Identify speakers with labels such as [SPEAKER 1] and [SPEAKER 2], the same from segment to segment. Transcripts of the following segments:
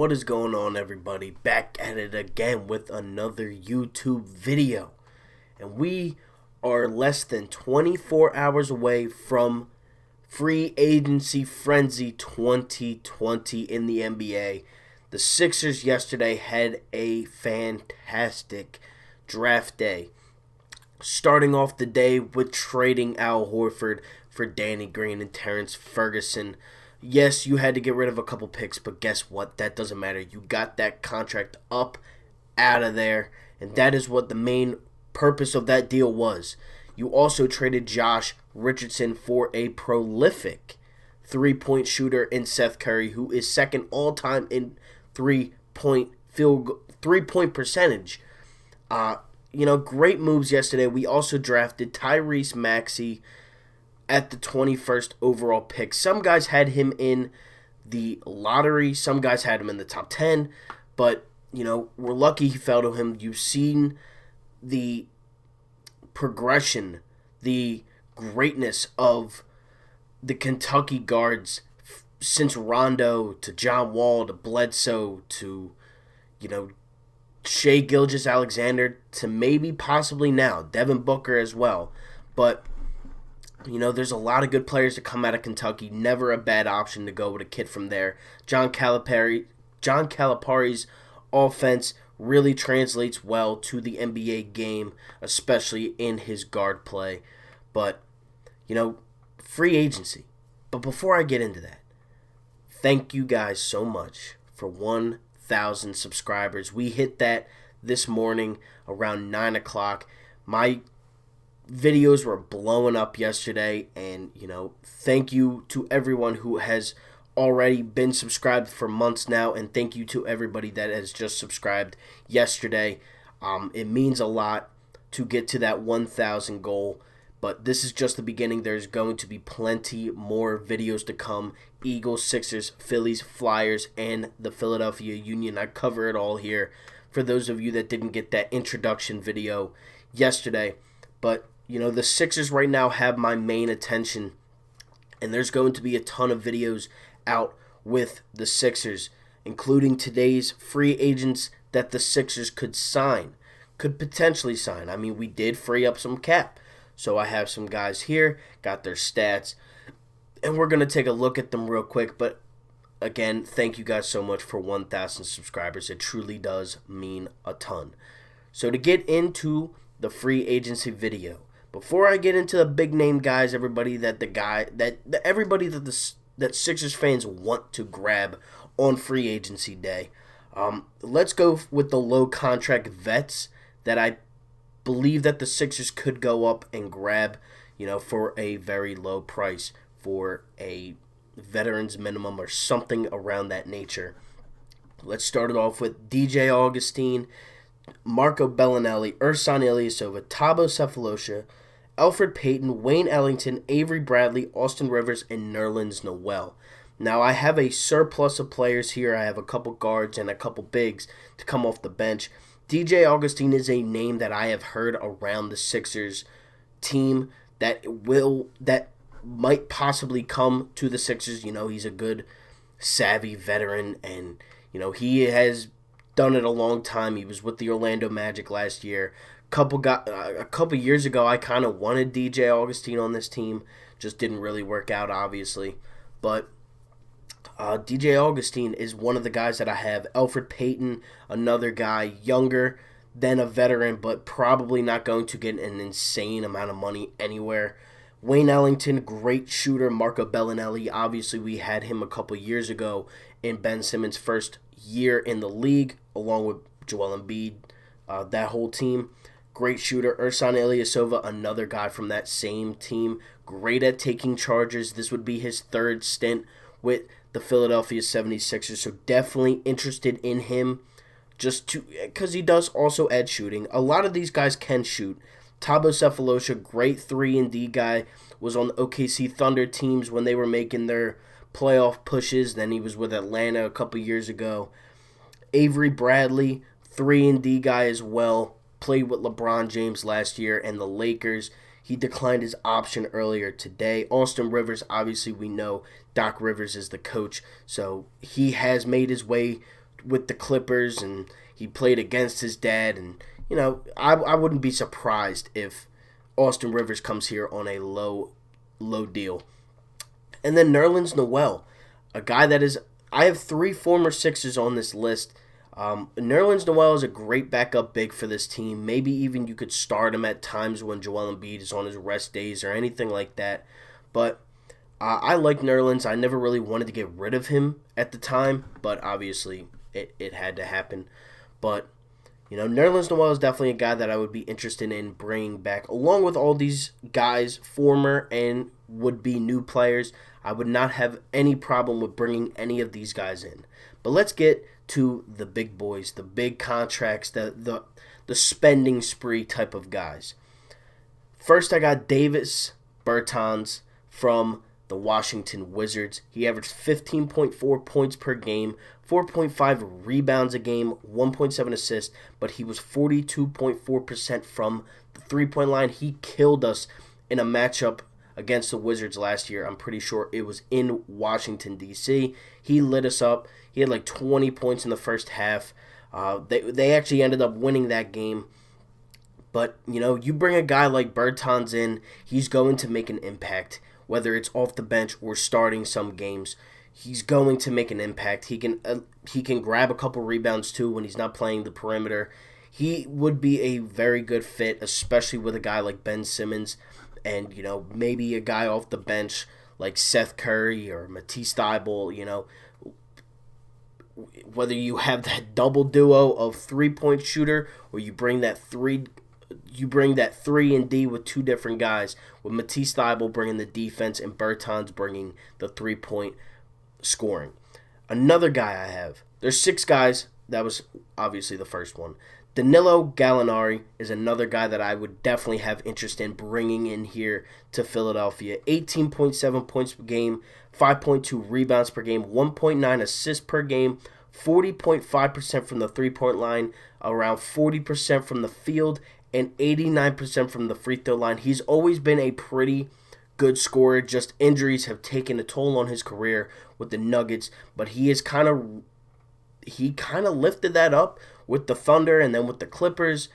[SPEAKER 1] What is going on, everybody? Back at it again with another YouTube video. And we are less than 24 hours away from Free Agency Frenzy 2020 in the NBA. The Sixers yesterday had a fantastic draft day, starting off the day with trading Al Horford for Danny Green and Terrence Ferguson. Yes, you had to get rid of a couple picks, but guess what? That doesn't matter. You got that contract up, out of there, and that is what the main purpose of that deal was. You also traded Josh Richardson for a prolific three-point shooter in Seth Curry, who is second all-time in three-point percentage. Great moves yesterday. We also drafted Tyrese Maxey at the 21st overall pick. Some guys had him in the lottery. Some guys had him in the top 10. But, we're lucky he fell to him. You've seen the progression, the greatness of the Kentucky guards since Rondo to John Wall to Bledsoe to, Shai Gilgeous-Alexander to maybe possibly now Devin Booker as well. But there's a lot of good players that come out of Kentucky. Never a bad option to go with a kid from there. John Calipari's offense really translates well to the NBA game, especially in his guard play. But, free agency. But before I get into that, thank you guys so much for 1,000 subscribers. We hit that this morning around 9 o'clock. My videos were blowing up yesterday, and thank you to everyone who has already been subscribed for months now, and thank you to everybody that has just subscribed yesterday. It means a lot to get to that 1,000 goal, but this is just the beginning. There's going to be plenty more videos to come. Eagles, Sixers, Phillies, Flyers, and the Philadelphia Union. I cover it all here for those of you that didn't get that introduction video yesterday. But the Sixers right now have my main attention, and there's going to be a ton of videos out with the Sixers, including today's free agents that the Sixers could potentially sign. I mean, we did free up some cap, so I have some guys here, got their stats, and we're going to take a look at them real quick. But again, thank you guys so much for 1,000 subscribers. It truly does mean a ton. So to get into the free agency video, before I get into the big name guys, everybody that Sixers fans want to grab on free agency day, let's go with the low contract vets that I believe that the Sixers could go up and grab, for a very low price for a veterans minimum or something around that nature. Let's start it off with DJ Augustine, Marco Bellinelli, Ersan Ilyasova, Thabo Sefolosha, Elfrid Payton, Wayne Ellington, Avery Bradley, Austin Rivers, and Nerlens Noel. Now, I have a surplus of players here. I have a couple guards and a couple bigs to come off the bench. DJ Augustine is a name that I have heard around the Sixers team that might possibly come to the Sixers. He's a good, savvy veteran, and, he has done it a long time. He was with the Orlando Magic last year. A couple years ago, I kind of wanted DJ Augustine on this team. Just didn't really work out, obviously. But DJ Augustine is one of the guys that I have. Elfrid Payton, another guy, younger than a veteran, but probably not going to get an insane amount of money anywhere. Wayne Ellington, great shooter. Marco Bellinelli, obviously we had him a couple years ago in Ben Simmons' first year in the league, along with Joel Embiid, that whole team. Great shooter. Ersan Ilyasova, another guy from that same team. Great at taking charges. This would be his third stint with the Philadelphia 76ers, so definitely interested in him because he does also add shooting. A lot of these guys can shoot. Thabo Sefolosha, great 3-and-D guy, was on the OKC Thunder teams when they were making their playoff pushes. Then he was with Atlanta a couple years ago. Avery Bradley, 3-and-D guy as well. Played with LeBron James last year and the Lakers. He declined his option earlier today. Austin Rivers, obviously we know Doc Rivers is the coach, so he has made his way with the Clippers, and he played against his dad. And, I wouldn't be surprised if Austin Rivers comes here on a low deal. And then Nerlens Noel, a guy that is, I have 3 former Sixers on this list. Nerlens Noel is a great backup big for this team. Maybe even you could start him at times when Joel Embiid is on his rest days or anything like that. But I like Nerlens. I never really wanted to get rid of him at the time, but obviously it had to happen. But, Nerlens Noel is definitely a guy that I would be interested in bringing back, along with all these guys, former and would-be new players. I would not have any problem with bringing any of these guys in. But let's get to the big boys, the big contracts, the spending spree type of guys. First, I got Davis Bertans from the Washington Wizards. He averaged 15.4 points per game, 4.5 rebounds a game, 1.7 assists, but he was 42.4% from the three-point line. He killed us in a matchup against the Wizards last year. I'm pretty sure it was in Washington, D.C. He lit us up. He had like 20 points in the first half. They actually ended up winning that game. But, you bring a guy like Bertans in, he's going to make an impact. Whether it's off the bench or starting some games, he's going to make an impact. He can grab a couple rebounds too when he's not playing the perimeter. He would be a very good fit, especially with a guy like Ben Simmons and, maybe a guy off the bench like Seth Curry or Matisse Thybulle, whether you have that double duo of three-point shooter or you bring that 3 and D with 2 different guys, with Matisse Thybulle bringing the defense and Bertans bringing the 3-point scoring. Another guy I have, there's 6 guys, that was obviously the first one. Danilo Gallinari is another guy that I would definitely have interest in bringing in here to Philadelphia. 18.7 points per game, 5.2 rebounds per game, 1.9 assists per game, 40.5% from the three-point line, around 40% from the field, and 89% from the free throw line. He's always been a pretty good scorer. Just injuries have taken a toll on his career with the Nuggets, but he kind of lifted that up with the Thunder and then with the Clippers.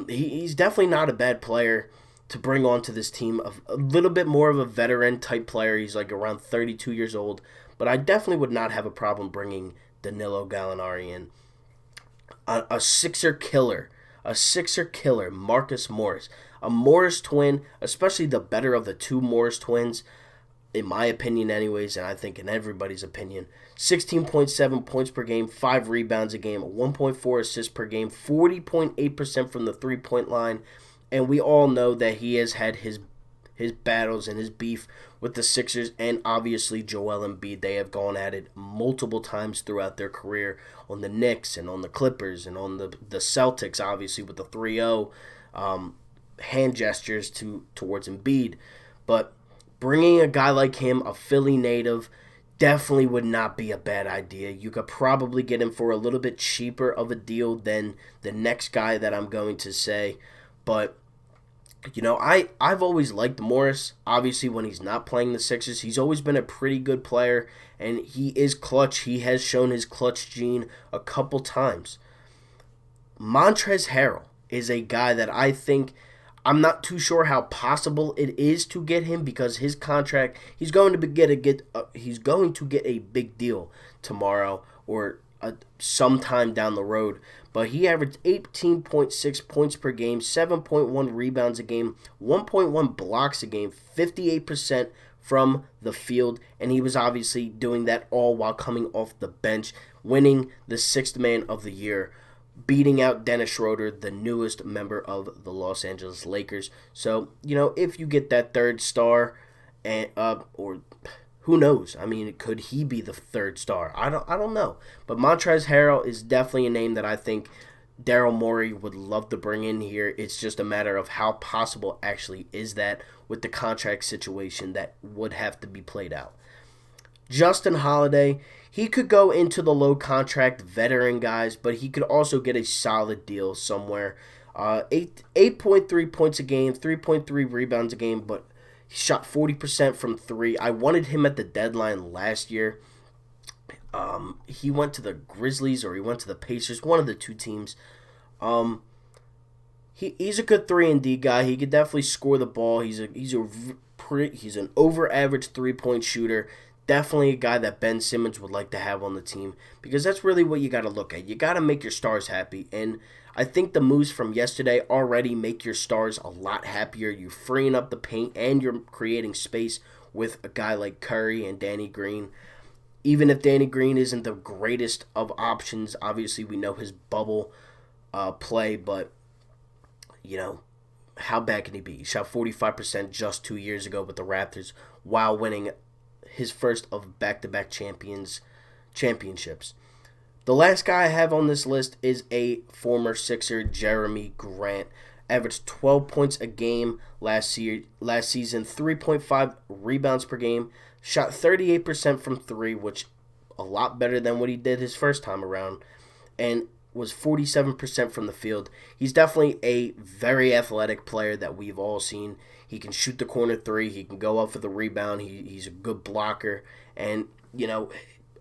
[SPEAKER 1] He's definitely not a bad player to bring onto this team. A little bit more of a veteran type player. He's like around 32 years old, but I definitely would not have a problem bringing Danilo Gallinari in. A Sixer killer, Marcus Morris. A Morris twin, especially the better of the 2 Morris twins, in my opinion anyways, and I think in everybody's opinion. 16.7 points per game, 5 rebounds a game, 1.4 assists per game, 40.8% from the three-point line, and we all know that he has had his battles and his beef with the Sixers and obviously Joel Embiid. They have gone at it multiple times throughout their career on the Knicks and on the Clippers and on the Celtics, obviously with the 3-0 hand gestures towards Embiid. But bringing a guy like him, a Philly native, definitely would not be a bad idea. You could probably get him for a little bit cheaper of a deal than the next guy that I'm going to say. But, I've always liked Morris. Obviously, when he's not playing the Sixers, he's always been a pretty good player, and he is clutch. He has shown his clutch gene a couple times. Montrezl Harrell is a guy that I think, I'm not too sure how possible it is to get him because his contract, he's going to get a big deal tomorrow or sometime down the road. But he averaged 18.6 points per game, 7.1 rebounds a game, 1.1 blocks a game, 58% from the field, and he was obviously doing that all while coming off the bench, winning the 6th Man of the Year, beating out Dennis Schroeder, the newest member of the Los Angeles Lakers. So, if you get that 3rd star, and or who knows? I mean, could he be the 3rd star? I don't know. But Montrezl Harrell is definitely a name that I think Daryl Morey would love to bring in here. It's just a matter of how possible actually is that with the contract situation that would have to be played out. Justin Holiday, he could go into the low contract veteran guys, but he could also get a solid deal somewhere. 8.3 points a game, 3.3 rebounds a game, but he shot 40% from 3. I wanted him at the deadline last year. He went to the Grizzlies or he went to the Pacers, one of the two teams. He's a good 3-and-D guy. He could definitely score the ball. He's an over average 3-point shooter. Definitely a guy that Ben Simmons would like to have on the team, because that's really what you got to look at. You got to make your stars happy, and I think the moves from yesterday already make your stars a lot happier. You're freeing up the paint and you're creating space with a guy like Curry and Danny Green. Even if Danny Green isn't the greatest of options, obviously we know his bubble play, but how bad can he be? He shot 45% just 2 years ago with the Raptors while winning his first of back-to-back championships. The last guy I have on this list is a former Sixer, Jeremy Grant. Averaged 12 points a game last season, 3.5 rebounds per game, shot 38% from three, which a lot better than what he did his first time around, and was 47% from the field. He's definitely a very athletic player that we've all seen. He can shoot the corner three. He can go up for the rebound. He's a good blocker. And,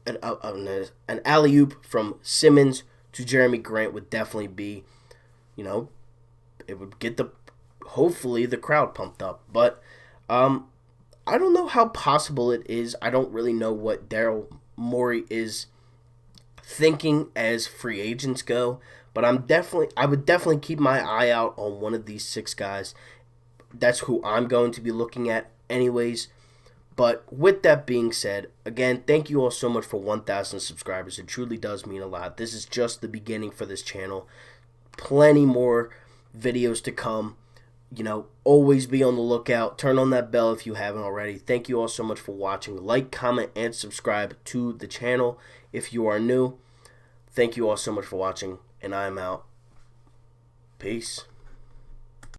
[SPEAKER 1] an alley-oop from Simmons to Jeremy Grant would definitely be, it would get hopefully the crowd pumped up. But I don't know how possible it is. I don't really know what Daryl Morey is thinking as free agents go, but I would definitely keep my eye out on one of these six guys. That's who I'm going to be looking at anyways. But with that being said, again, thank you all so much for 1,000 subscribers. It truly does mean a lot. This is just the beginning for this channel. Plenty more videos to come. Always be on the lookout. Turn on that bell if you haven't already. Thank you all so much for watching. Like, comment, and subscribe to the channel if you are new. Thank you all so much for watching, and I'm out. Peace.